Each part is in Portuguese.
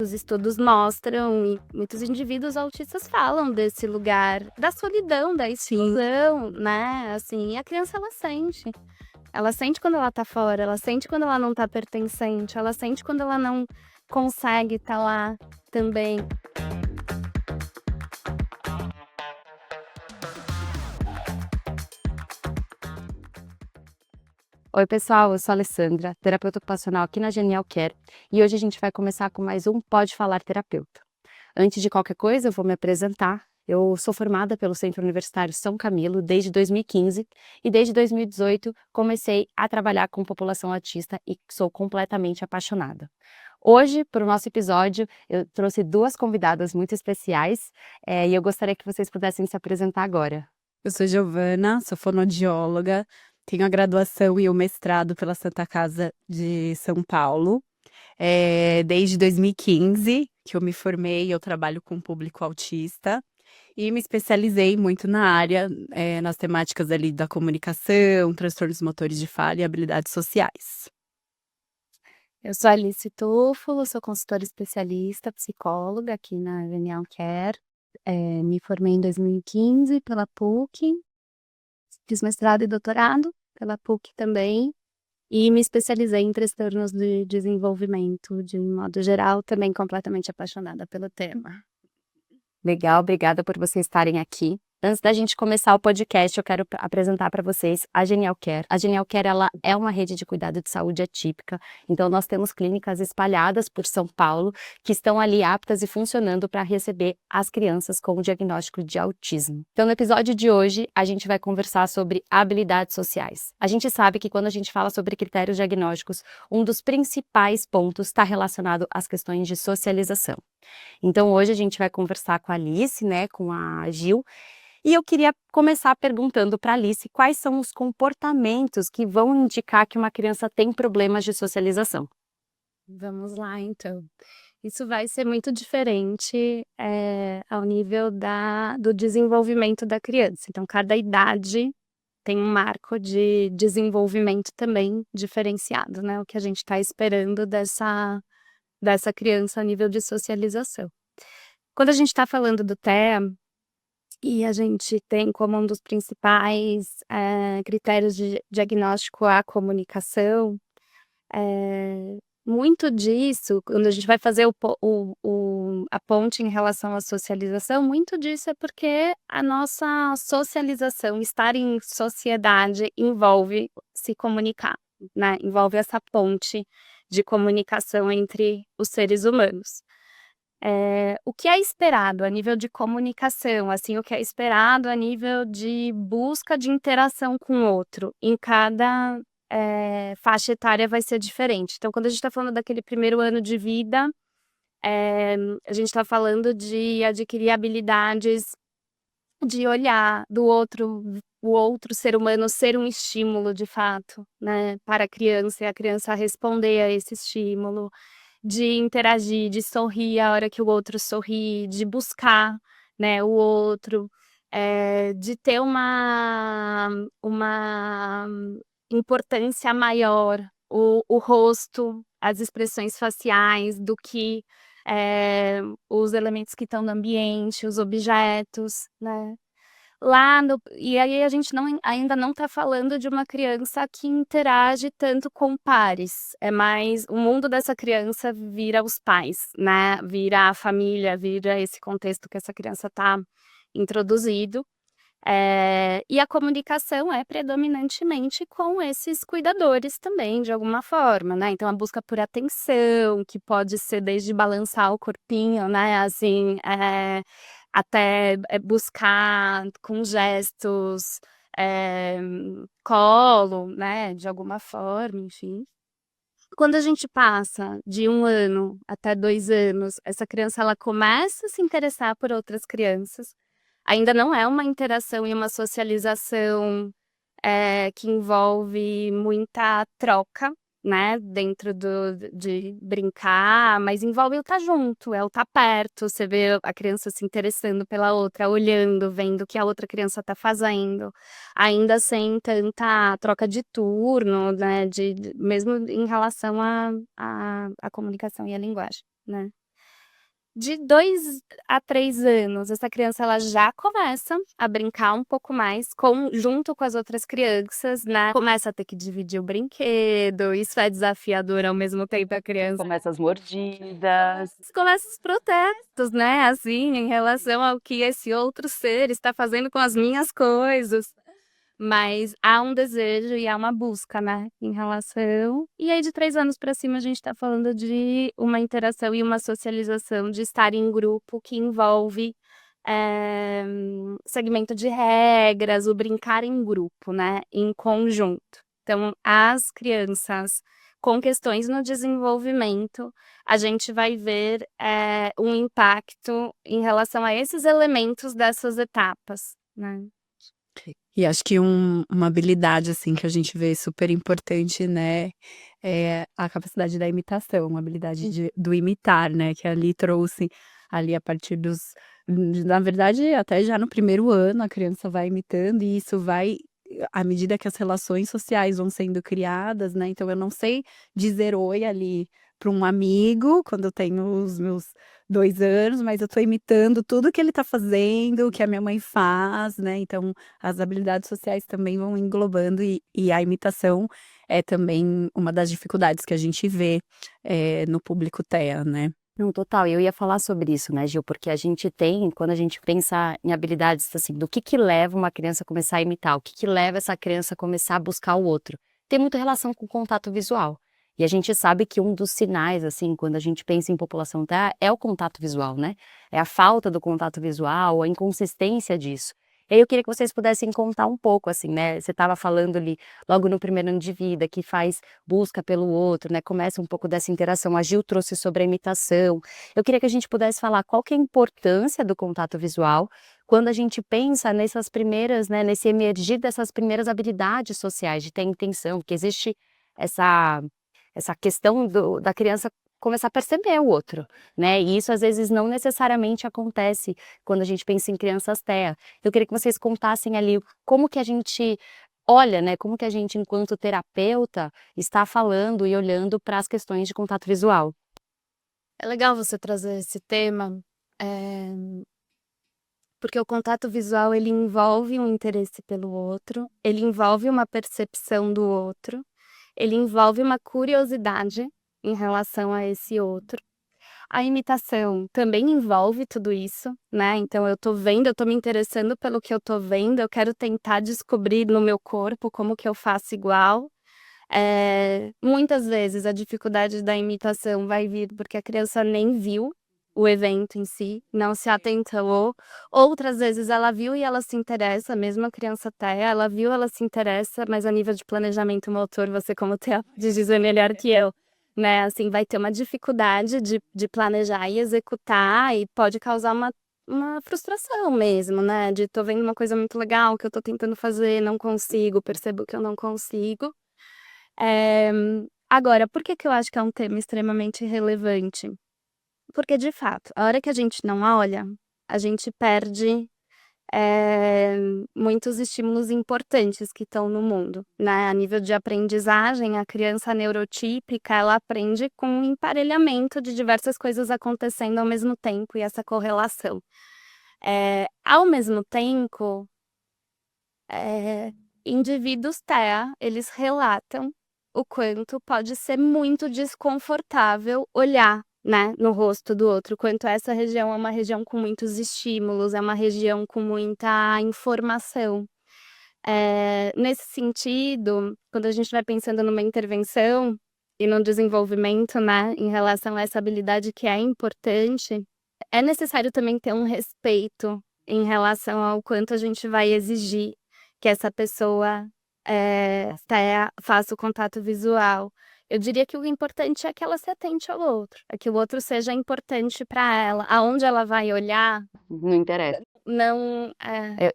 Os estudos mostram e muitos indivíduos autistas falam desse lugar da solidão, da exclusão, né, assim, e a criança ela sente. Ela sente quando ela tá fora, ela sente quando ela não tá pertencente, ela sente quando ela não consegue estar lá também. Oi pessoal, eu sou a Alessandra, terapeuta ocupacional aqui na Genial Care, e hoje a gente vai começar com mais um Pode Falar Terapeuta. Antes de qualquer coisa, eu vou me apresentar. Eu sou formada pelo Centro Universitário São Camilo desde 2015 e desde 2018 comecei a trabalhar com população autista e sou completamente apaixonada. Hoje, para o nosso episódio, eu trouxe duas convidadas muito especiais e eu gostaria que vocês pudessem se apresentar agora. Eu sou Giovana, sou fonoaudióloga, tenho a graduação e o mestrado pela Santa Casa de São Paulo. Desde 2015 que eu me formei, eu trabalho com público autista e me especializei muito na área, nas temáticas ali da comunicação, transtornos motores de fala e habilidades sociais. Eu sou Alice Tufolo, sou consultora especialista, psicóloga aqui na Genial Care. Me formei em 2015 pela PUC, fiz mestrado e doutorado pela PUC também, e me especializei em transtornos de desenvolvimento de um modo geral, também completamente apaixonada pelo tema. Legal, obrigada por vocês estarem aqui. Antes da gente começar o podcast, eu quero apresentar para vocês a Genial Care. A Genial Care, ela é uma rede de cuidado de saúde atípica, então nós temos clínicas espalhadas por São Paulo que estão ali aptas e funcionando para receber as crianças com o diagnóstico de autismo. Então no episódio de hoje, a gente vai conversar sobre habilidades sociais. A gente sabe que quando a gente fala sobre critérios diagnósticos, um dos principais pontos está relacionado às questões de socialização. Então hoje a gente vai conversar com a Alice, né, com a Gil, e eu queria começar perguntando para a Alice quais são os comportamentos que vão indicar que uma criança tem problemas de socialização. Vamos lá, então. Isso vai ser muito diferente ao nível do desenvolvimento da criança. Então, cada idade tem um marco de desenvolvimento também diferenciado, né? O que a gente está esperando dessa criança a nível de socialização. Quando a gente está falando do TEA, e a gente tem como um dos principais critérios de diagnóstico a comunicação, muito disso, quando a gente vai fazer a ponte em relação à socialização, muito disso é porque a nossa socialização, estar em sociedade, envolve se comunicar, né? Envolve essa ponte de comunicação entre os seres humanos. O que é esperado a nível de comunicação, assim, o que é esperado a nível de busca de interação com o outro, em cada faixa etária vai ser diferente. Então, quando a gente está falando daquele primeiro ano de vida, a gente está falando de adquirir habilidades de olhar do outro, o outro ser humano ser um estímulo de fato, né, para a criança, e a criança responder a esse estímulo, de interagir, de sorrir a hora que o outro sorri, de buscar, né, o outro, de ter uma importância maior, o rosto, as expressões faciais, do que os elementos que estão no ambiente, os objetos, né. E aí a gente ainda não está falando de uma criança que interage tanto com pares, é mais o mundo dessa criança vira os pais, né, vira a família, vira esse contexto que essa criança está introduzido. E a comunicação é predominantemente com esses cuidadores também, de alguma forma, né, então a busca por atenção, que pode ser desde balançar o corpinho, né, assim, até buscar com gestos, colo, né, de alguma forma, enfim. Quando a gente passa de 1 ano até 2 anos, essa criança ela começa a se interessar por outras crianças. Ainda não é uma interação e uma socialização, que envolve muita troca, né, dentro de brincar, mas envolve o estar junto, é o estar perto, você vê a criança se interessando pela outra, olhando, vendo o que a outra criança está fazendo, ainda sem tanta troca de turno, né, mesmo em relação à comunicação e à linguagem, né. De 2 a 3 anos, essa criança ela já começa a brincar um pouco mais junto com as outras crianças, né, começa a ter que dividir o brinquedo, isso é desafiador, ao mesmo tempo a criança Começa as mordidas. começa os protestos, né, assim, em relação ao que esse outro ser está fazendo com as minhas coisas. Mas há um desejo e há uma busca, né, em relação e aí de 3 anos para cima a gente tá falando de uma interação e uma socialização de estar em grupo que envolve, eh, segmento de regras, o brincar em grupo, né, em conjunto. Então as crianças com questões no desenvolvimento, a gente vai ver, um impacto em relação a esses elementos dessas etapas, né. E acho que uma habilidade, assim, que a gente vê super importante, né, é a capacidade da imitação, a habilidade do imitar, né, que ali trouxe, ali a partir na verdade, até já no primeiro ano a criança vai imitando e isso vai à medida que as relações sociais vão sendo criadas, né, então eu não sei dizer "oi" ali para um amigo quando eu tenho os meus 2 anos, mas eu tô imitando tudo que ele tá fazendo, que a minha mãe faz, né, então as habilidades sociais também vão englobando e a imitação é também uma das dificuldades que a gente vê, no público TEA, né. Não, total, eu ia falar sobre isso, né, Gil, porque a gente tem, quando a gente pensa em habilidades, assim, do que leva uma criança a começar a imitar, o que leva essa criança a começar a buscar o outro, tem muita relação com o contato visual. E a gente sabe que um dos sinais, assim, quando a gente pensa em população TEA, é o contato visual, né? É a falta do contato visual, a inconsistência disso. E aí eu queria que vocês pudessem contar um pouco, assim, né? Você estava falando ali, logo no primeiro ano de vida, que faz busca pelo outro, né, começa um pouco dessa interação. A Gil trouxe sobre a imitação. Eu queria que a gente pudesse falar qual que é a importância do contato visual quando a gente pensa nessas primeiras, né, nesse emergir dessas primeiras habilidades sociais, de ter intenção, que existe essa essa questão da criança começar a perceber o outro, né, e isso às vezes não necessariamente acontece quando a gente pensa em crianças TEA. Eu queria que vocês contassem ali como que a gente olha, né, como que a gente enquanto terapeuta está falando e olhando para as questões de contato visual. É legal você trazer esse tema, eh, porque o contato visual ele envolve um interesse pelo outro, ele envolve uma percepção do outro, ele envolve uma curiosidade em relação a esse outro. A imitação também envolve tudo isso, né, então eu tô vendo, eu tô me interessando pelo que eu tô vendo, eu quero tentar descobrir no meu corpo como que eu faço igual. Muitas vezes a dificuldade da imitação vai vir porque a criança nem viu o evento em si, não se atentou, outras vezes ela viu e ela se interessa, mesmo a criança TEA, ela viu, ela se interessa, mas a nível de planejamento motor, você como TEA pode dizer melhor que eu, né, assim, vai ter uma dificuldade de planejar e executar e pode causar uma frustração mesmo, né, de tô vendo uma coisa muito legal que eu tô tentando fazer, não consigo, percebo que eu não consigo. Eh, Agora, por que que eu acho que é um tema extremamente relevante? Porque, de fato, a hora que a gente não olha, a gente perde, eh, muitos estímulos importantes que estão no mundo, né. A nível de aprendizagem, a criança neurotípica, ela aprende com um emparelhamento de diversas coisas acontecendo ao mesmo tempo e essa correlação. Ao mesmo tempo, indivíduos TEA, eles relatam o quanto pode ser muito desconfortável olhar, né, no rosto do outro, o quanto essa região é uma região com muitos estímulos, é uma região com muita informação. Nesse sentido, quando a gente vai pensando numa intervenção e no desenvolvimento, né, em relação a essa habilidade que é importante, é necessário também ter um respeito em relação ao quanto a gente vai exigir que essa pessoa, faça o contato visual. Eu diria que o importante é que ela se atente ao outro, é que o outro seja importante para ela. Aonde ela vai olhar, Não interessa. não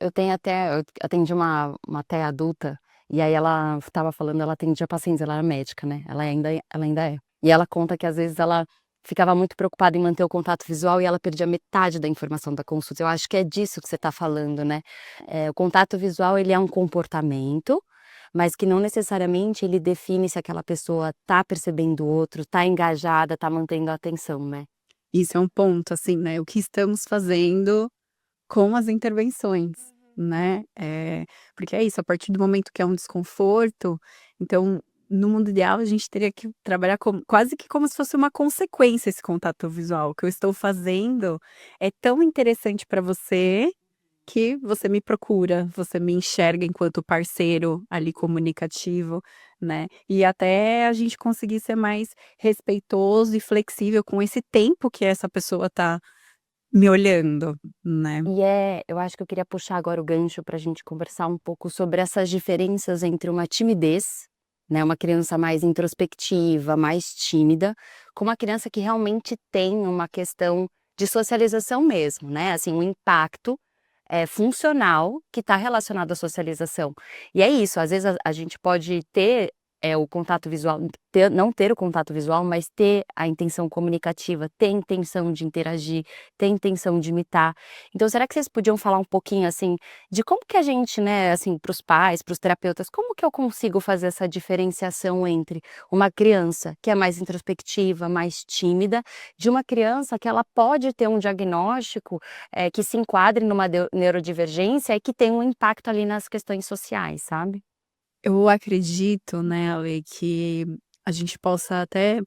Eu tenho até eu atendi uma TEA adulta, e aí ela estava falando, ela atendia pacientes, ela era médica, né, ela ainda é. E ela conta que às vezes ela ficava muito preocupada em manter o contato visual e ela perdia metade da informação da consulta. Eu acho que é disso que você está falando, né. O contato visual ele é um comportamento, mas que não necessariamente ele define se aquela pessoa está percebendo o outro, está engajada, está mantendo a atenção, né. Isso é um ponto, assim, né, o que estamos fazendo com as intervenções, né, porque é isso, a partir do momento que é um desconforto, então, no mundo ideal, a gente teria que trabalhar como quase que como se fosse uma consequência esse contato visual. O que eu estou fazendo é tão interessante para você, que você me procura, você me enxerga enquanto parceiro ali comunicativo, né, e até a gente conseguir ser mais respeitoso e flexível com esse tempo que essa pessoa tá me olhando, né. Eu acho que eu queria puxar agora o gancho para a gente conversar um pouco sobre essas diferenças entre uma timidez, né, uma criança mais introspectiva, mais tímida, com uma criança que realmente tem uma questão de socialização mesmo, né, assim, um impacto, funcional que está relacionado à socialização. E é isso, às vezes a gente pode ter, o contato visual, não ter o contato visual, mas ter a intenção comunicativa, ter a intenção de interagir, ter a intenção de imitar. Então será que vocês podiam falar um pouquinho, assim, de como que a gente, né, assim, para os pais, para os terapeutas, como que eu consigo fazer essa diferenciação entre uma criança que é mais introspectiva, mais tímida, de uma criança que ela pode ter um diagnóstico, que se enquadre numa neurodivergência e que tem um impacto ali nas questões sociais, sabe? Eu acredito, né, Ale, que a gente possa até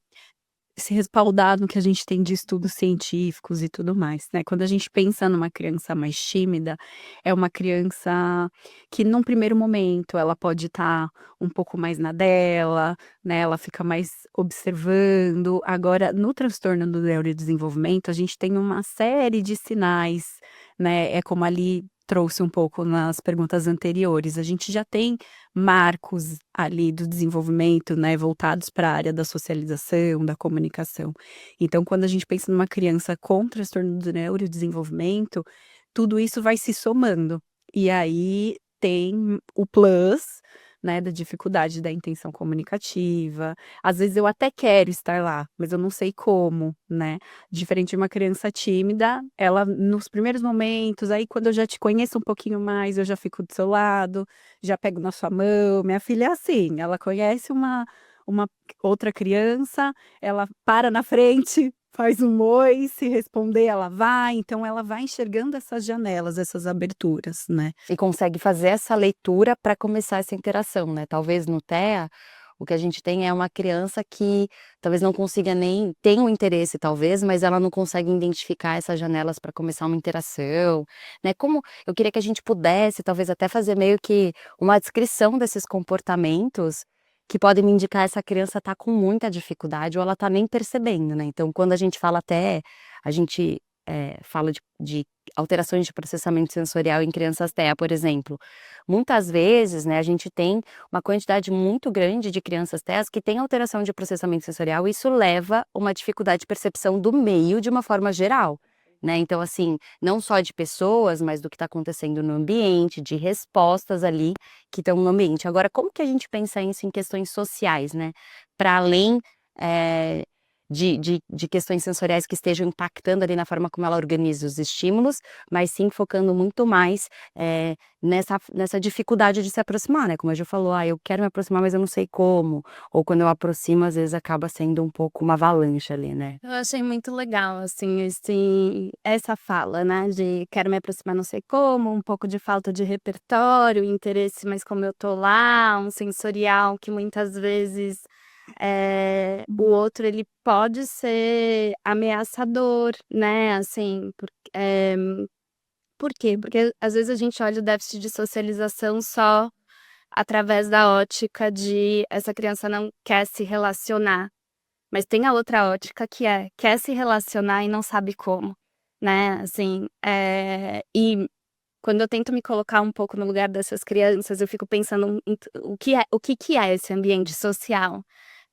se respaldar no que a gente tem de estudos científicos e tudo mais, né. Quando a gente pensa numa criança mais tímida, é uma criança que num primeiro momento ela pode estar um pouco mais na dela, né, ela fica mais observando. Agora no transtorno do neurodesenvolvimento, a gente tem uma série de sinais, né, é como ali trouxe um pouco nas perguntas anteriores, a gente já tem marcos ali do desenvolvimento, né, voltados para a área da socialização, da comunicação. Então, quando a gente pensa numa criança com transtorno do neurodesenvolvimento, tudo isso vai se somando. E aí tem o plus, né, da dificuldade da intenção comunicativa. Às vezes eu até quero estar lá, mas eu não sei como, né. Diferente de uma criança tímida, ela nos primeiros momentos, aí quando eu já te conheço um pouquinho mais, eu já fico do seu lado, já pego na sua mão. Minha filha é assim, ela conhece uma outra criança, ela para na frente, faz um "oi", se responder ela vai, então ela vai enxergando essas janelas, essas aberturas, né. E consegue fazer essa leitura para começar essa interação, né. Talvez no TEA, o que a gente tem é uma criança que talvez não consiga nem tem um interesse talvez, mas ela não consegue identificar essas janelas para começar uma interação, né. Como eu queria que a gente pudesse talvez até fazer meio que uma descrição desses comportamentos, que podem me indicar essa criança tá com muita dificuldade ou ela tá nem percebendo, né. Então quando a gente fala TEA, a gente, fala de alterações de processamento sensorial em crianças TEA, por exemplo. Muitas vezes, né, a gente tem uma quantidade muito grande de crianças TEAs que têm alteração de processamento sensorial e isso leva a uma dificuldade de percepção do meio de uma forma geral, né. Então, assim, não só de pessoas, mas do que está acontecendo no ambiente, de respostas ali que estão no ambiente. Agora, como que a gente pensa isso em questões sociais, né, para além, eh de questões sensoriais que estejam impactando ali na forma como ela organiza os estímulos, mas sim focando muito mais, nessa dificuldade de se aproximar, né, como a Ju falou: "Ah, eu quero me aproximar, mas eu não sei como", ou quando eu aproximo, às vezes acaba sendo um pouco uma avalanche ali, né. Eu achei muito legal, assim, essa fala, né, de quero me aproximar não sei como, um pouco de falta de repertório, interesse, mas como eu tô lá, um sensorial que muitas vezes, o outro ele pode ser ameaçador, né, assim, por quê? Porque às vezes a gente olha o déficit de socialização só através da ótica de essa criança não quer se relacionar. Mas tem a outra ótica que quer se relacionar e não sabe como, né, assim, e quando eu tento me colocar um pouco no lugar dessas crianças, eu fico pensando em o que é esse ambiente social,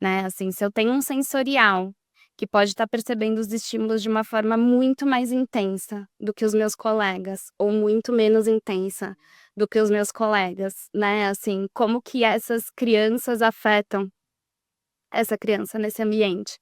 né, assim, se eu tenho um sensorial que pode estar percebendo os estímulos de uma forma muito mais intensa do que os meus colegas, ou muito menos intensa do que os meus colegas, né, assim, como que essas crianças afetam essa criança nesse ambiente.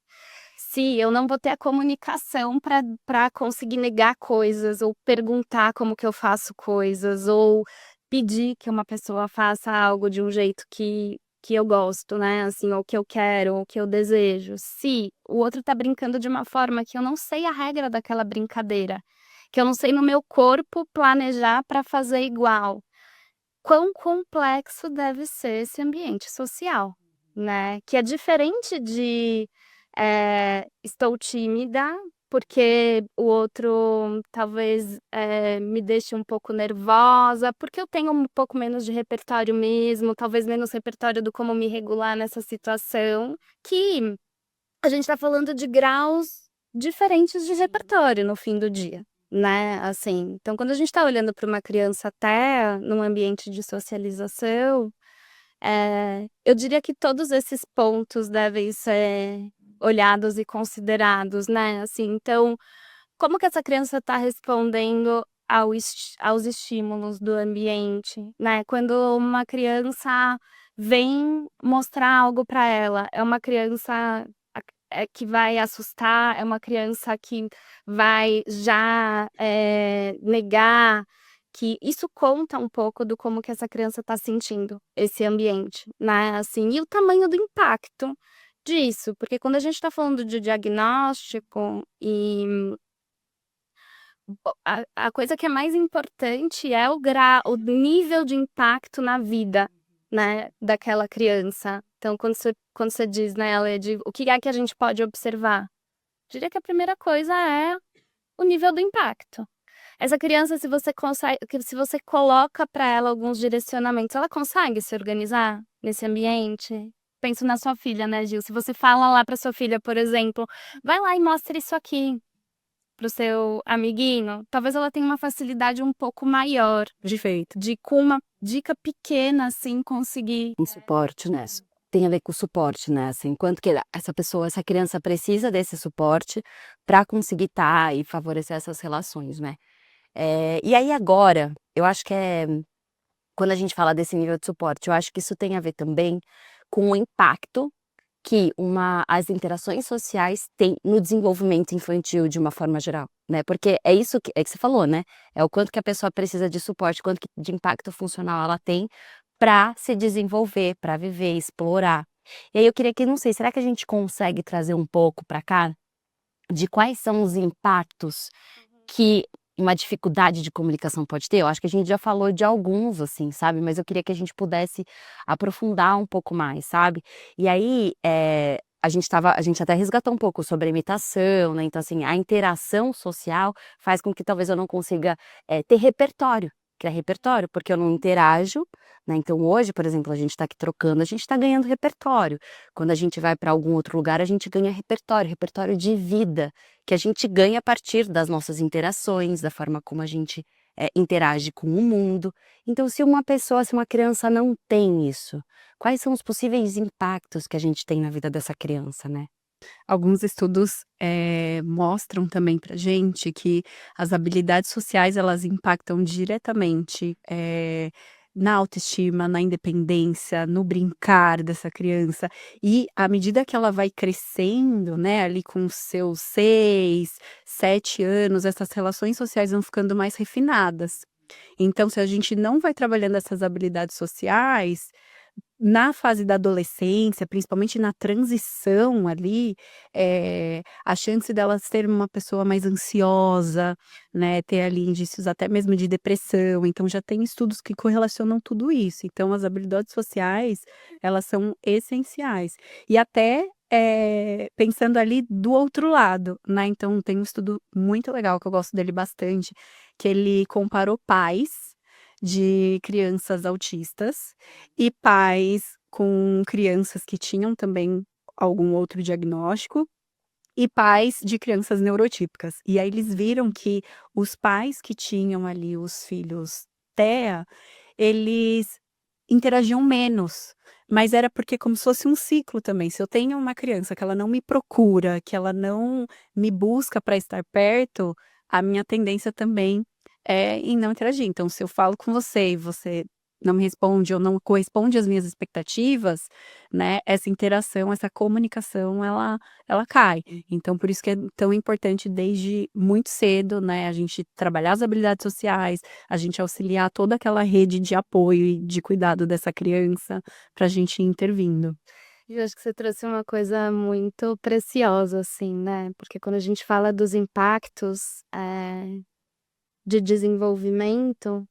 Se eu não vou ter a comunicação para conseguir negar coisas, ou perguntar como que eu faço coisas, ou pedir que uma pessoa faça algo de um jeito que que eu gosto, né, assim, ou que eu quero, ou que eu desejo, se o outro tá brincando de uma forma que eu não sei a regra daquela brincadeira, que eu não sei no meu corpo planejar para fazer igual, quão complexo deve ser esse ambiente social, né, que é diferente de, estou tímida, porque o outro talvez, me deixe um pouco nervosa, porque eu tenho um pouco menos de repertório mesmo, talvez menos repertório do como me regular nessa situação, que a gente tá falando de graus diferentes de repertório no fim do dia, né, assim. Então quando a gente tá olhando para uma criança até num ambiente de socialização, eu diria que todos esses pontos devem ser olhados e considerados, né, assim. Então, como que essa criança está respondendo aos estímulos do ambiente, né? Quando uma criança vem mostrar algo para ela, é uma criança que vai assustar, é uma criança que vai já, negar, que isso conta um pouco do como que essa criança está sentindo esse ambiente, né, assim. E o tamanho do impacto disso, porque quando a gente está falando de diagnóstico e a coisa que é mais importante é o nível de impacto na vida, né, daquela criança. Então quando você diz, né, Lê, o que é que a gente pode observar? Diria que a primeira coisa é o nível do impacto. Essa criança, se você coloca para ela alguns direcionamentos, ela consegue se organizar nesse ambiente? Penso na sua filha, né, Gil? Se você fala lá para sua filha, por exemplo: "Vai lá e mostra isso aqui", para o seu amiguinho, talvez ela tenha uma facilidade um pouco maior Perfeito. de, com uma dica pequena, assim, conseguir. Um suporte, né, tem a ver com o suporte, né, assim, quanto que essa criança precisa desse suporte para conseguir estar e favorecer essas relações, né. E aí agora, eu acho que quando a gente fala desse nível de suporte, eu acho que isso tem a ver também com o impacto que as interações sociais têm no desenvolvimento infantil de uma forma geral, né, porque é isso que você falou, né, é o quanto que a pessoa precisa de suporte, quanto que de impacto funcional ela tem para se desenvolver, para viver, explorar. E aí eu queria que não sei, será que a gente consegue trazer um pouco para cá, de quais são os impactos que uma dificuldade de comunicação pode ter? Eu acho que a gente já falou de alguns, assim, sabe, mas eu queria que a gente pudesse aprofundar um pouco mais, sabe. E aí, a gente até resgatou um pouco sobre a imitação, né, então assim, a interação social faz com que talvez eu não consiga, ter repertório, criar repertório, porque eu não interajo, né, então hoje, por exemplo, a gente está aqui trocando, a gente está ganhando repertório. Quando a gente vai para algum outro lugar, a gente ganha repertório, repertório de vida, que a gente ganha a partir das nossas interações, da forma como a gente, interage com o mundo. Então se uma criança não tem isso, quais são os possíveis impactos que a gente tem na vida dessa criança, né? Alguns estudos, mostram também pra gente que as habilidades sociais elas impactam diretamente, na autoestima, na independência, no brincar dessa criança. E à medida que ela vai crescendo, né, ali com os seus 6, 7 anos, essas relações sociais vão ficando mais refinadas. Então se a gente não vai trabalhando essas habilidades sociais, na fase da adolescência, principalmente na transição ali, a chance dela ser uma pessoa mais ansiosa, né, ter ali indícios até mesmo de depressão, então já tem estudos que correlacionam tudo isso. Então as habilidades sociais, elas são essenciais. E até, pensando ali do outro lado, né, então tem um estudo muito legal que eu gosto dele bastante, que ele comparou pais de crianças autistas e pais com crianças que tinham também algum outro diagnóstico, e pais de crianças neurotípicas. E aí eles viram que os pais que tinham ali os filhos TEA, eles interagiam menos, mas era porque como se fosse um ciclo também, se eu tenho uma criança que ela não me procura, que ela não me busca para estar perto, a minha tendência também é em não interagir. Então se eu falo com você e você não me responde ou não corresponde às minhas expectativas, né, essa interação, essa comunicação, ela cai. Então por isso que é tão importante desde muito cedo, né, a gente trabalhar as habilidades sociais, a gente auxiliar toda aquela rede de apoio e de cuidado dessa criança, pra gente ir intervindo. E eu acho que você trouxe uma coisa muito preciosa, assim, né, porque quando a gente fala dos impactos, de desenvolvimento,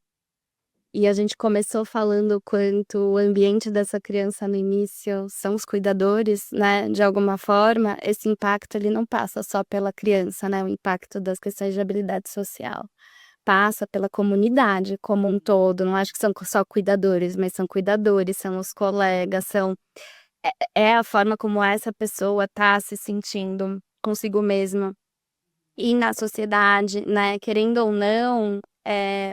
e a gente começou falando o quanto o ambiente dessa criança no início são os cuidadores, né, de alguma forma, esse impacto ele não passa só pela criança, né, o impacto das questões de habilidade social. Passa pela comunidade como um todo, não acho que são só cuidadores, mas são cuidadores, são os colegas, é a forma como essa pessoa tá se sentindo consigo mesma e na sociedade, né, querendo ou não,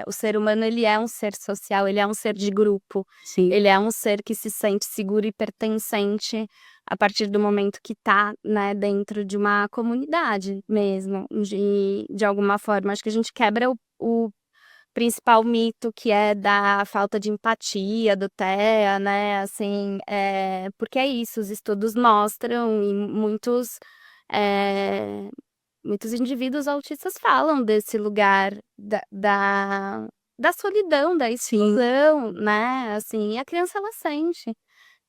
o ser humano ele é um ser social, ele é um ser de grupo, Sim. ele é um ser que se sente seguro e pertencente a partir do momento que tá, né, dentro de uma comunidade mesmo, de alguma forma. Acho que a gente quebra o principal mito que é da falta de empatia do TEA, né, assim, porque é isso, os estudos mostram e eh, muitos indivíduos autistas falam desse lugar da solidão, da Sim. exclusão, né, assim, e a criança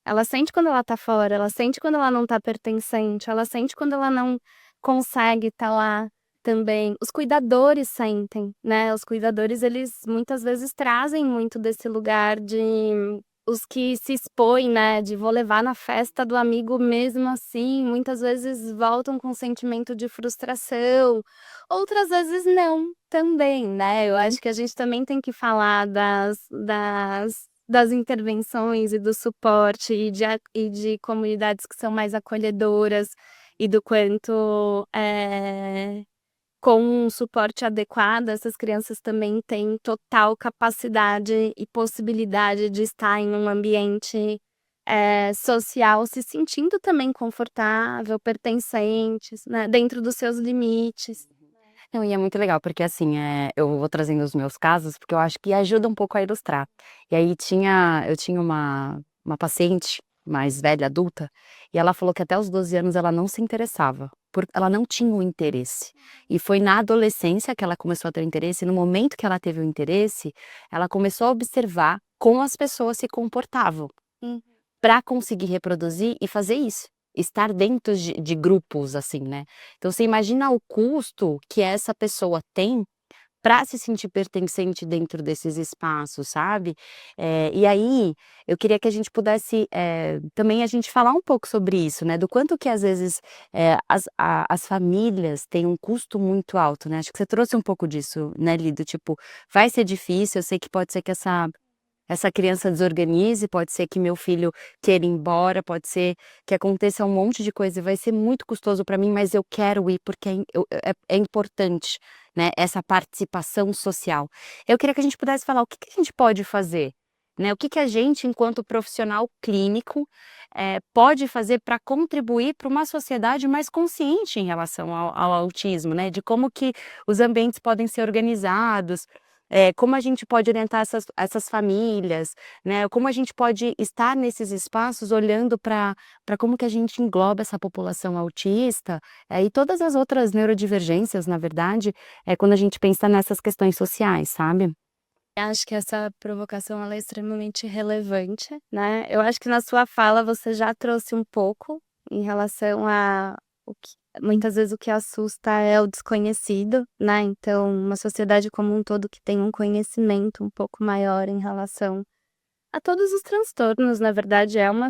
ela sente quando ela tá fora, ela sente quando ela não tá pertencente, ela sente quando ela não consegue estar lá também. Os cuidadores sentem, né, os cuidadores eles muitas vezes trazem muito desse lugar de os que se expõem, né, de vou levar na festa do amigo mesmo assim, muitas vezes voltam com sentimento de frustração, outras vezes não, também, né. Eu acho que a gente também tem que falar das intervenções e do suporte e de comunidades que são mais acolhedoras e do quanto, com um suporte adequado, essas crianças também têm total capacidade e possibilidade de estar em um ambiente, social, se sentindo também confortável, pertencentes, né, dentro dos seus limites. Não, e é muito legal, porque assim, eu vou trazendo os meus casos, porque eu acho que ajuda um pouco a ilustrar. E aí eu tinha uma paciente mais velha, adulta, e ela falou que até os 12 anos ela não se interessava, ela não tinha o interesse. E foi na adolescência que ela começou a ter o interesse, e no momento que ela teve o interesse, ela começou a observar como as pessoas se comportavam para conseguir reproduzir e fazer isso, estar dentro de grupos, assim, né. Então você imagina o custo que essa pessoa tem para se sentir pertencente dentro desses espaços, sabe. E aí, eu queria que a gente pudesse, também a gente falar um pouco sobre isso, né, do quanto que às vezes, as famílias têm um custo muito alto, né, acho que você trouxe um pouco disso, né, Lido, tipo, vai ser difícil, eu sei que pode ser que essa criança desorganize, pode ser que meu filho queira ir embora, pode ser que aconteça um monte de coisa e vai ser muito custoso para mim, mas eu quero ir porque é importante, né, essa participação social. Eu queria que a gente pudesse falar o que que a gente pode fazer, né, o que que a gente enquanto profissional clínico, pode fazer para contribuir para uma sociedade mais consciente em relação ao autismo, né, de como que os ambientes podem ser organizados, como a gente pode orientar essas famílias, né, como a gente pode estar nesses espaços olhando para como que a gente engloba essa população autista, e todas as outras neurodivergências, na verdade, quando a gente pensa nessas questões sociais, sabe? Acho que essa provocação ela é extremamente relevante, né. Eu acho que na sua fala você já trouxe um pouco em relação a o que muitas vezes o que assusta é o desconhecido, né, então uma sociedade como um todo que tem um conhecimento um pouco maior em relação a todos os transtornos, na verdade é uma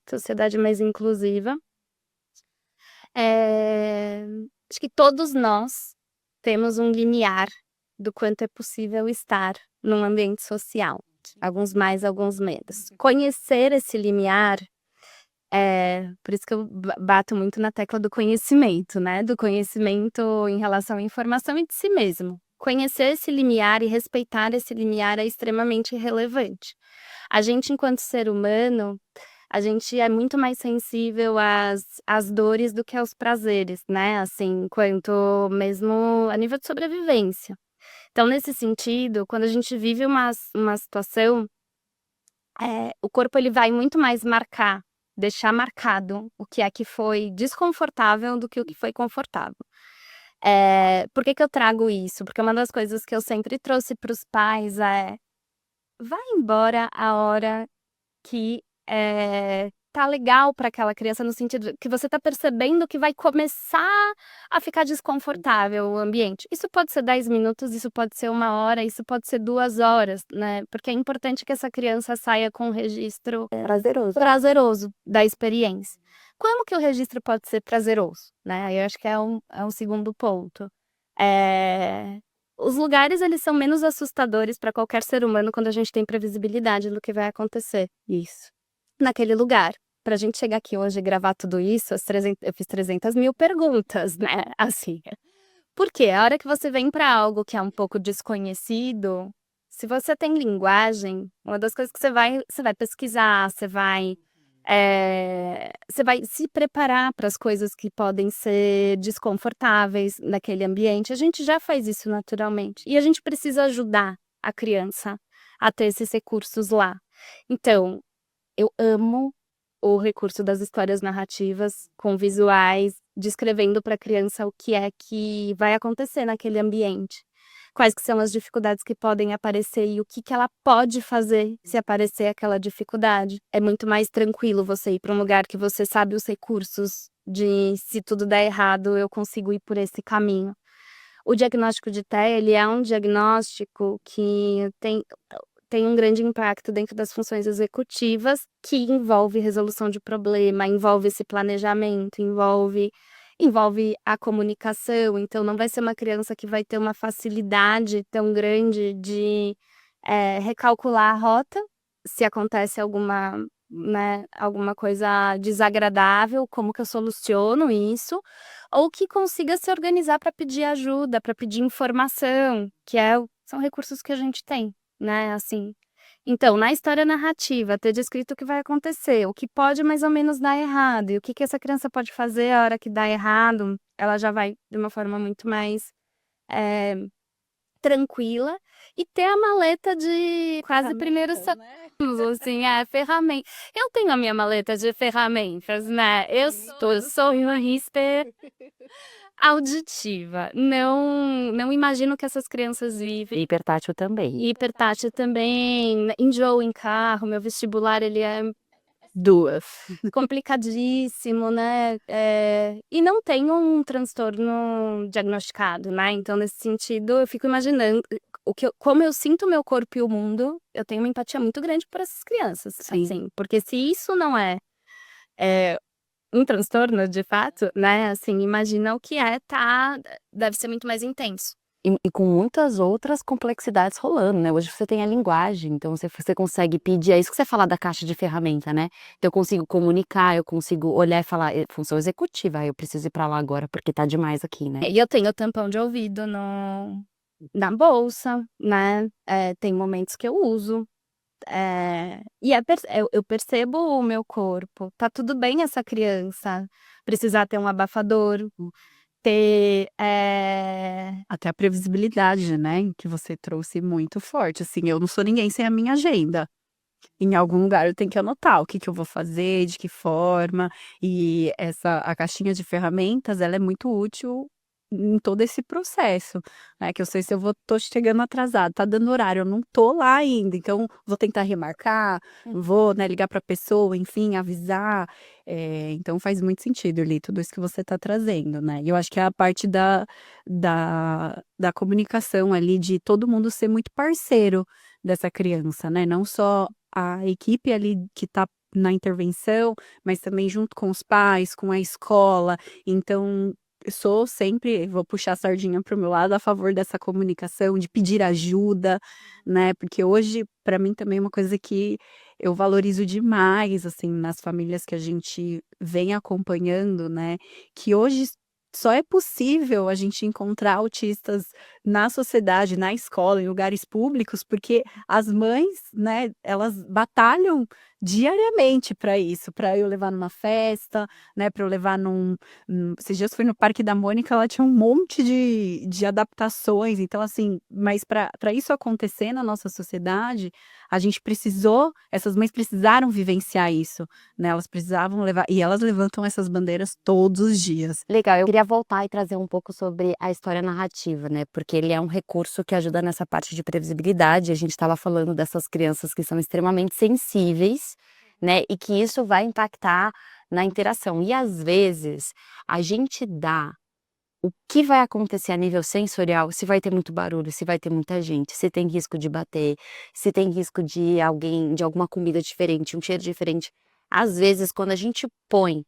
sociedade mais inclusiva. Eh, Acho que todos nós temos um limiar do quanto é possível estar num ambiente social, alguns mais, alguns menos. Conhecer esse limiar, por isso que eu bato muito na tecla do conhecimento, né, do conhecimento em relação à informação e de si mesmo. Conhecer esse limiar e respeitar esse limiar é extremamente relevante. A gente enquanto ser humano, a gente é muito mais sensível às dores do que aos prazeres, né, assim, quanto mesmo a nível de sobrevivência. Então nesse sentido, quando a gente vive uma situação o corpo ele vai muito mais deixar marcado o que é que foi desconfortável do que o que foi confortável. Por que que eu trago isso? Porque uma das coisas que eu sempre trouxe para os pais é: vai embora a hora que, tá legal para aquela criança, no sentido que você tá percebendo que vai começar a ficar desconfortável o ambiente. Isso pode ser 10 minutos, isso pode ser 1 hora, isso pode ser 2 horas, né, porque é importante que essa criança saia com um registro prazeroso da experiência. Como que o registro pode ser prazeroso, né, aí eu acho que é um segundo ponto. Os lugares, eles são menos assustadores para qualquer ser humano quando a gente tem previsibilidade do que vai acontecer Isso. naquele lugar. Pra gente chegar aqui hoje e gravar tudo isso, eu fiz 300.000 perguntas, né, assim. Porque a hora que você vem para algo que é um pouco desconhecido, se você tem linguagem, uma das coisas que você vai pesquisar, você vai se preparar para as coisas que podem ser desconfortáveis naquele ambiente. A gente já faz isso naturalmente. E a gente precisa ajudar a criança a ter esses recursos lá. Então, eu amo o recurso das histórias narrativas com visuais, descrevendo para a criança o que é que vai acontecer naquele ambiente. Quais que são as dificuldades que podem aparecer e o que ela pode fazer se aparecer aquela dificuldade. É muito mais tranquilo você ir para um lugar que você sabe os recursos de, se tudo der errado, eu consigo ir por esse caminho. O diagnóstico de TEA, ele é um diagnóstico que tem um grande impacto dentro das funções executivas, que envolve resolução de problema, envolve esse planejamento, envolve a comunicação. Então não vai ser uma criança que vai ter uma facilidade tão grande de recalcular a rota, se acontece alguma coisa desagradável, como que eu soluciono isso, ou que consiga se organizar para pedir ajuda, para pedir informação, são recursos que a gente tem, né, assim. Então, na história narrativa, ter descrito o que vai acontecer, o que pode mais ou menos dar errado, e o que que essa criança pode fazer a hora que dá errado, ela já vai de uma forma muito mais tranquila, e ter a maleta de quase primeiros socorros, assim, ferramenta. Eu tenho a minha maleta de ferramentas, né? Eu sou uma hiper auditiva. Não imagino que essas crianças vivem. Hipertátil também. Hipertátil também, enjoo em carro, meu vestibular ele é 2. complicadíssimo, né, e não tenho um transtorno diagnosticado, né, então nesse sentido eu fico imaginando como eu sinto o meu corpo e o mundo, eu tenho uma empatia muito grande por essas crianças, Sim. assim, porque se isso não é um transtorno de fato, né, assim, imagina o que deve ser muito mais intenso. E com muitas outras complexidades rolando, né, hoje você tem a linguagem, então você consegue pedir, é isso que você fala da caixa de ferramenta, né, então eu consigo comunicar, eu consigo olhar e falar: função executiva, eu preciso ir pra lá agora porque tá demais aqui, né". E eu tenho tampão de ouvido na bolsa, né, tem momentos que eu uso, e eu percebo o meu corpo, tá tudo bem essa criança precisar ter um abafador, ter, Até a previsibilidade, né, que você trouxe muito forte, assim, eu não sou ninguém sem a minha agenda. Em algum lugar eu tenho que anotar o que que eu vou fazer, de que forma, e a caixinha de ferramentas, ela é muito útil em todo esse processo, né, que eu sei se tô chegando atrasado, tá dando horário, eu não tô lá ainda, então vou tentar remarcar, vou, né, ligar pra pessoa, enfim, avisar, então faz muito sentido ali tudo isso que você tá trazendo, né. E eu acho que é a parte da comunicação ali, de todo mundo ser muito parceiro dessa criança, né, não só a equipe ali que tá na intervenção, mas também junto com os pais, com a escola. Então, eu vou puxar a sardinha para o meu lado, a favor dessa comunicação, de pedir ajuda, né, porque hoje, para mim, também é uma coisa que eu valorizo demais, assim, nas famílias que a gente vem acompanhando, né, que hoje só é possível a gente encontrar autistas na sociedade, na escola, em lugares públicos, porque as mães, né, elas batalham diariamente para isso, para eu levar numa festa, né, para eu levar esses dias fui no Parque da Mônica, ela tinha um monte de adaptações, então assim, mas para isso acontecer na nossa sociedade, a gente precisou essas mães precisaram vivenciar isso, né, elas precisavam levar e elas levantam essas bandeiras todos os dias. Legal, eu queria voltar e trazer um pouco sobre a história narrativa, né, porque ele é um recurso que ajuda nessa parte de previsibilidade, a gente estava falando dessas crianças que são extremamente sensíveis, né, e que isso vai impactar na interação. E às vezes, a gente dá o que vai acontecer a nível sensorial, se vai ter muito barulho, se vai ter muita gente, se tem risco de bater, se tem risco de alguma comida diferente, um cheiro diferente. Às vezes, quando a gente põe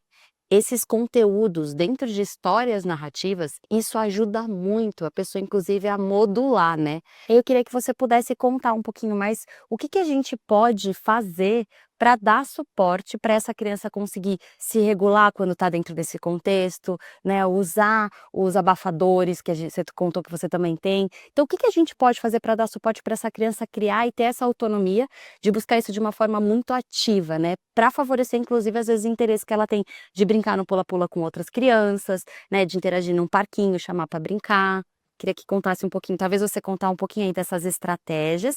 esses conteúdos dentro de histórias narrativas, isso ajuda muito a pessoa, inclusive, a modular, né. Eu queria que você pudesse contar um pouquinho mais o que a gente pode fazer para dar suporte para essa criança conseguir se regular quando está dentro desse contexto, né, usar os abafadores que você contou que você também tem. Então, o que a gente pode fazer para dar suporte para essa criança criar e ter essa autonomia de buscar isso de uma forma muito ativa, né, para favorecer, inclusive, às vezes, o interesse que ela tem de brincar no pula-pula com outras crianças, né, de interagir num parquinho, chamar para brincar. Queria que contasse um pouquinho, talvez você contar um pouquinho aí dessas estratégias,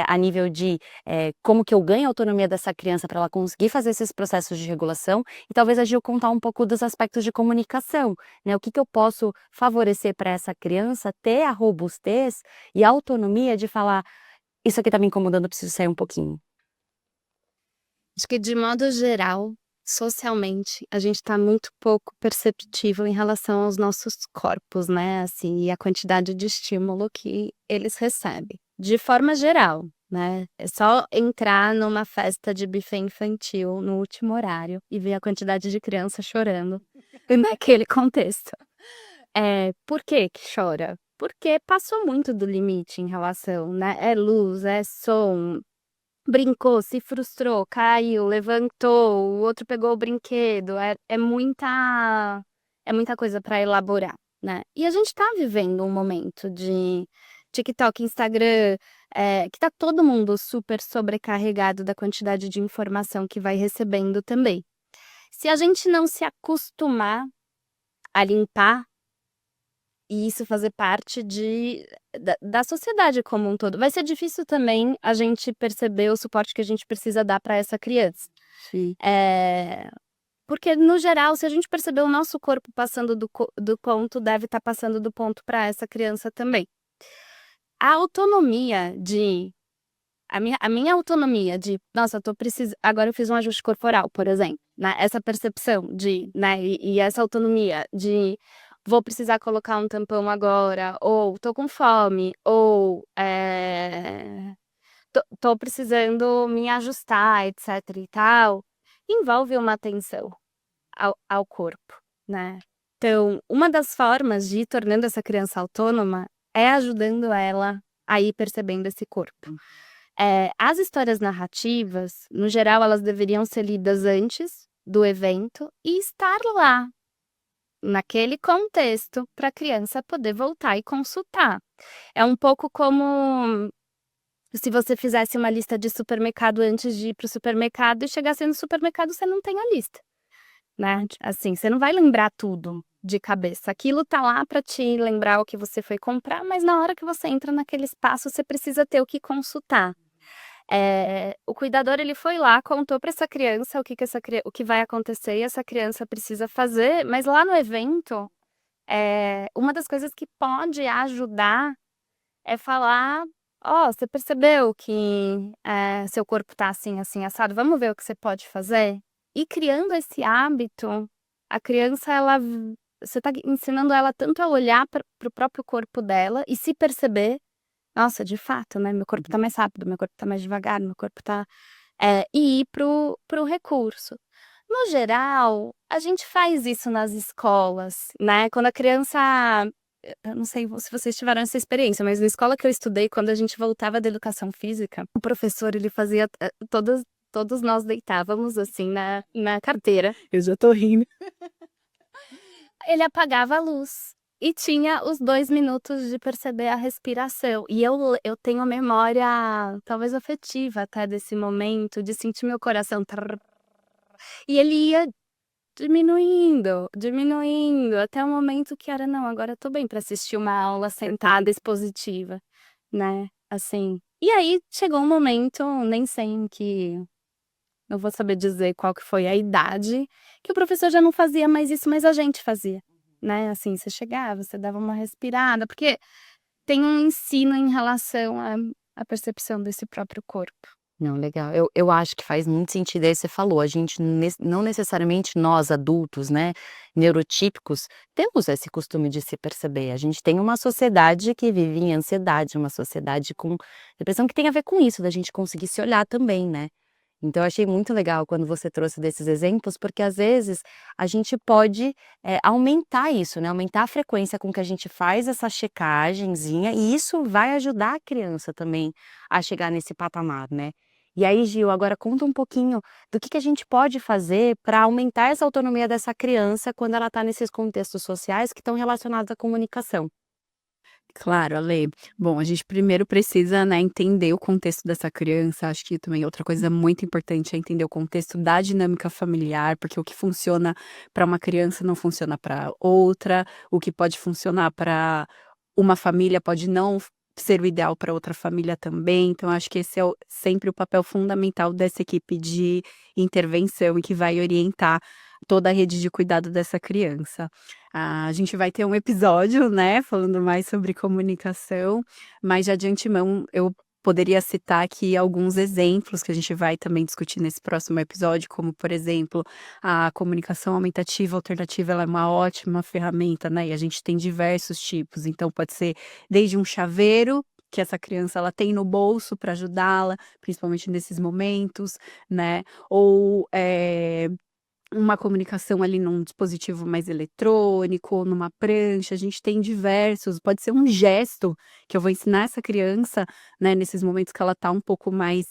a nível de, como que eu ganho a autonomia dessa criança para ela conseguir fazer esses processos de regulação, e talvez a Gil contar um pouco dos aspectos de comunicação, né, o que eu posso favorecer para essa criança ter a robustez e a autonomia de falar: "Isso aqui tá me incomodando, eu preciso sair um pouquinho". Acho que de modo geral, socialmente, a gente está muito pouco perceptível em relação aos nossos corpos, né, assim, e a quantidade de estímulo que eles recebem. De forma geral, né, é só entrar numa festa de buffet infantil no último horário e ver a quantidade de criança chorando naquele contexto. Por que que chora? Porque passou muito do limite em relação, né, é luz, é som, brincou, se frustrou, caiu, levantou, o outro pegou o brinquedo, é muita coisa para elaborar, né. E a gente tá vivendo um momento de TikTok, Instagram, que tá todo mundo super sobrecarregado da quantidade de informação que vai recebendo também. Se a gente não se acostumar a limpar e isso fazer parte da sociedade como um todo. Vai ser difícil também a gente perceber o suporte que a gente precisa dar para essa criança. Sim. Porque no geral, se a gente perceber o nosso corpo passando do ponto, deve estar passando do ponto para essa criança também. A autonomia de a minha autonomia de: "Nossa, eu tô precis agora eu fiz um ajuste corporal", por exemplo, né, essa percepção de, né, e essa autonomia de: "Vou precisar colocar um tampão agora", ou "Tô com fome", ou, "Tô precisando me ajustar", etc e tal, envolve uma atenção ao corpo, né. Então, uma das formas de ir tornando essa criança autônoma é ajudando ela a ir percebendo esse corpo. As histórias narrativas, no geral, elas deveriam ser lidas antes do evento e estar lá, naquele contexto, para a criança poder voltar e consultar. É um pouco como se você fizesse uma lista de supermercado antes de ir para o supermercado e chegasse no supermercado, você não tem a lista, né. Assim, você não vai lembrar tudo de cabeça. Aquilo tá lá para te lembrar o que você foi comprar, mas na hora que você entra naquele espaço, você precisa ter o que consultar. O cuidador ele foi lá, contou para essa criança o que vai acontecer e essa criança precisa fazer, mas lá no evento, uma das coisas que pode ajudar é falar: "Ó, você percebeu que, seu corpo tá assim, assim, assado? Vamos ver o que você pode fazer?". E criando esse hábito, a criança você tá ensinando ela tanto a olhar para o próprio corpo dela e se perceber: "Nossa, de fato, né, meu corpo tá mais rápido, meu corpo tá mais devagar, meu corpo tá", e ir para o recurso. No geral, a gente faz isso nas escolas, né, quando a criança eu não sei se vocês tiveram essa experiência, mas na escola que eu estudei, quando a gente voltava da educação física, o professor ele fazia, todos nós deitávamos, assim, na carteira. Eu já tô rindo. Ele apagava a luz. E tinha os 2 minutos de perceber a respiração. E eu tenho a memória, talvez afetiva até desse momento, de sentir meu coração trrr, e ele ia diminuindo, diminuindo, até o momento que era: "Não, agora eu tô bem pra assistir uma aula sentada expositiva", né, assim. E aí chegou um momento, nem sei em que não vou saber dizer qual que foi a idade, que o professor já não fazia mais isso, mas a gente fazia, né, assim, você chegava, você dava uma respirada, porque tem um ensino em relação à percepção desse próprio corpo. Não, legal. Eu acho que faz muito sentido, aí você falou, a gente não necessariamente nós adultos, né, neurotípicos, temos esse costume de se perceber. A gente tem uma sociedade que vive em ansiedade, uma sociedade com depressão que tem a ver com isso, da gente conseguir se olhar também, né. Então eu achei muito legal quando você trouxe desses exemplos, porque às vezes a gente pode, aumentar isso, né, aumentar a frequência com que a gente faz essa checagenzinha, e isso vai ajudar a criança também a chegar nesse patamar, né. E aí, Gil, agora conta um pouquinho do que a gente pode fazer para aumentar essa autonomia dessa criança quando ela está nesses contextos sociais que estão relacionados à comunicação. Claro, Ale. Bom, a gente primeiro precisa, né, entender o contexto dessa criança. Acho que também outra coisa muito importante é entender o contexto da dinâmica familiar, porque o que funciona para uma criança não funciona para outra, o que pode funcionar para uma família pode não ser o ideal para outra família também. Então, acho que esse é sempre o papel fundamental dessa equipe de intervenção e que vai orientar toda a rede de cuidado dessa criança. A gente vai ter um episódio, né, falando mais sobre comunicação, mas já de antemão eu poderia citar aqui alguns exemplos que a gente vai também discutir nesse próximo episódio, como por exemplo, a comunicação aumentativa alternativa, ela é uma ótima ferramenta, né, e a gente tem diversos tipos, então pode ser desde um chaveiro que essa criança ela tem no bolso para ajudá-la, principalmente nesses momentos, né, ou uma comunicação ali num dispositivo mais eletrônico ou numa prancha, a gente tem diversos, pode ser um gesto que eu vou ensinar essa criança, né, nesses momentos que ela tá um pouco mais,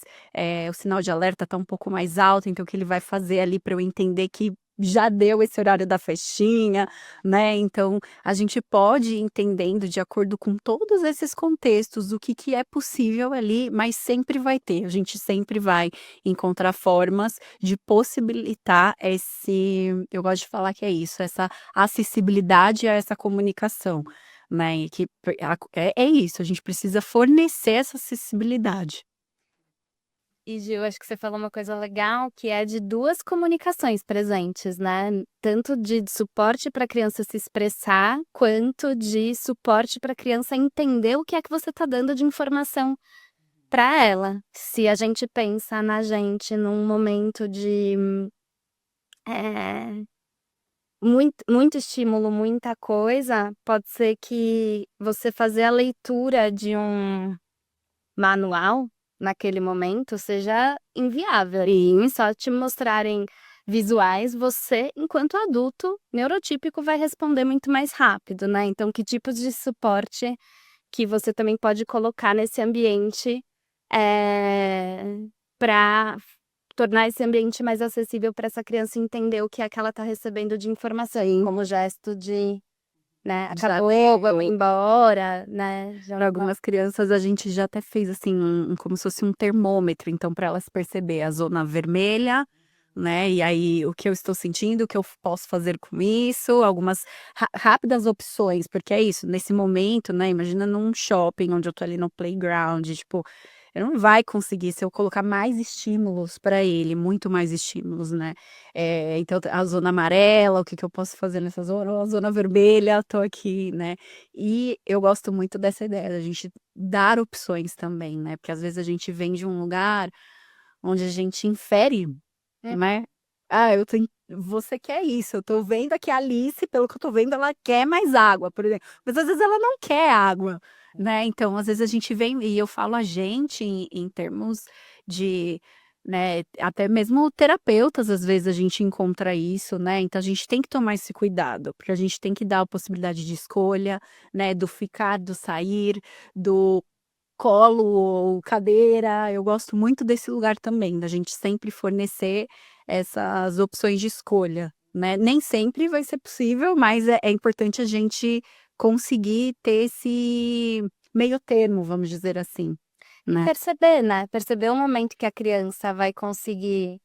o sinal de alerta tá um pouco mais alto, então o que ele vai fazer ali para eu entender que já deu esse horário da festinha, né, então a gente pode ir entendendo de acordo com todos esses contextos o que que é possível ali, mas sempre vai ter, a gente sempre vai encontrar formas de possibilitar esse eu gosto de falar que é isso, essa acessibilidade a essa comunicação, né, e que é isso, a gente precisa fornecer essa acessibilidade. E Gil, acho que você falou uma coisa legal, que é de 2 comunicações presentes, né, tanto de suporte para a criança se expressar, quanto de suporte para a criança entender o que é que você está dando de informação para ela. Se a gente pensa na gente num momento de, eh, muito estímulo, muita coisa, pode ser que você fazer a leitura de um manual, naquele momento, seja inviável. E só te mostrarem visuais, você, enquanto adulto neurotípico, vai responder muito mais rápido, né. Então que tipos de suporte que você também pode colocar nesse ambiente, pra tornar esse ambiente mais acessível para essa criança entender o que é que ela está recebendo de informação, e como gesto de, né, "acabou, vamos embora", né, já Para algumas crianças a gente já até fez assim como se fosse um termômetro, então para elas perceber a zona vermelha, né, e aí o que eu estou sentindo, o que eu posso fazer com isso, algumas rápidas opções, porque é isso, nesse momento, né, imagina num shopping onde eu tô ali no playground, tipo, eu não vai conseguir se eu colocar mais estímulos para ele, muito mais estímulos, né. Então a zona amarela, o que que eu posso fazer nessa zona, ou a zona vermelha, tô aqui, né. E eu gosto muito dessa ideia da gente dar opções também, né, porque às vezes a gente vem de um lugar onde a gente infere, né. "Ah, eu tô você quer isso, eu tô vendo que a Alice, pelo que eu tô vendo, ela quer mais água", por exemplo, mas às vezes ela não quer água, né, então às vezes a gente vem e eu falo a gente em termos de, né, até mesmo terapeutas, às vezes a gente encontra isso, né, então a gente tem que tomar esse cuidado, porque a gente tem que dar a possibilidade de escolha, né, do ficar, do sair, do colo ou cadeira, eu gosto muito desse lugar também, da gente sempre fornecer essas opções de escolha, né. Nem sempre vai ser possível, mas é importante a gente conseguir ter esse meio termo, vamos dizer assim, né. Perceber, né, perceber o momento que a criança vai conseguir,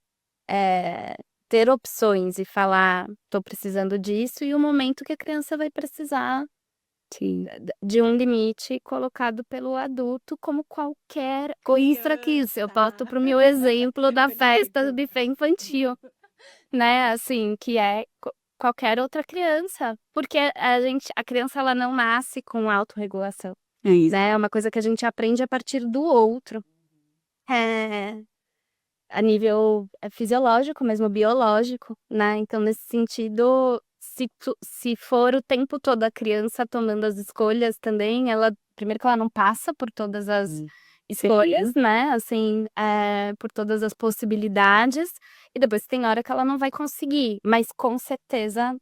ter opções e falar: "Tô precisando disso", e o momento que a criança vai precisar Sim. de um limite colocado pelo adulto, como qualquer coisa que isso. Eu volto para o meu exemplo da festa do buffet infantil, né, assim, que é qualquer outra criança, porque a criança ela não nasce com autorregulação, É isso. né, é uma coisa que a gente aprende a partir do outro. É, a nível, fisiológico, mesmo biológico, né, então nesse sentido, se for o tempo todo a criança tomando as escolhas também, ela primeiro que ela não passa por todas as escolhas, né, assim, por todas as possibilidades, e depois tem hora que ela não vai conseguir, mas com certeza,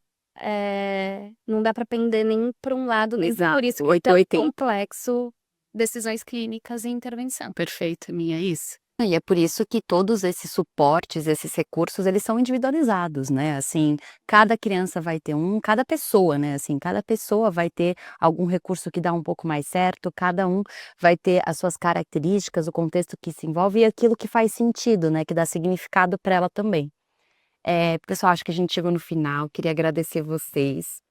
não dá para pender nem para um lado nem Exato, por isso que é tão 880. complexo decisões clínicas e intervenção. Perfeito, Mia, isso. E é por isso que todos esses suportes, esses recursos, eles são individualizados, né, assim, cada criança vai ter um, cada pessoa, né, assim, cada pessoa vai ter algum recurso que dá um pouco mais certo, cada um vai ter as suas características, o contexto que se envolve e aquilo que faz sentido, né, que dá significado para ela também. Pessoal, acho que a gente chegou no final, queria agradecer vocês,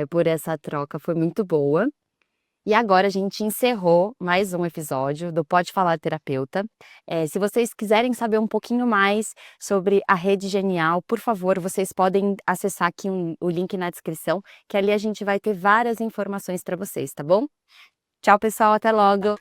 por essa troca, foi muito boa. E agora a gente encerrou mais um episódio do Pode Falar Terapeuta. Se vocês quiserem saber um pouquinho mais sobre a Rede Genial, por favor, vocês podem acessar aqui o link na descrição, que ali a gente vai ter várias informações para vocês, tá bom? Tchau, pessoal, até logo!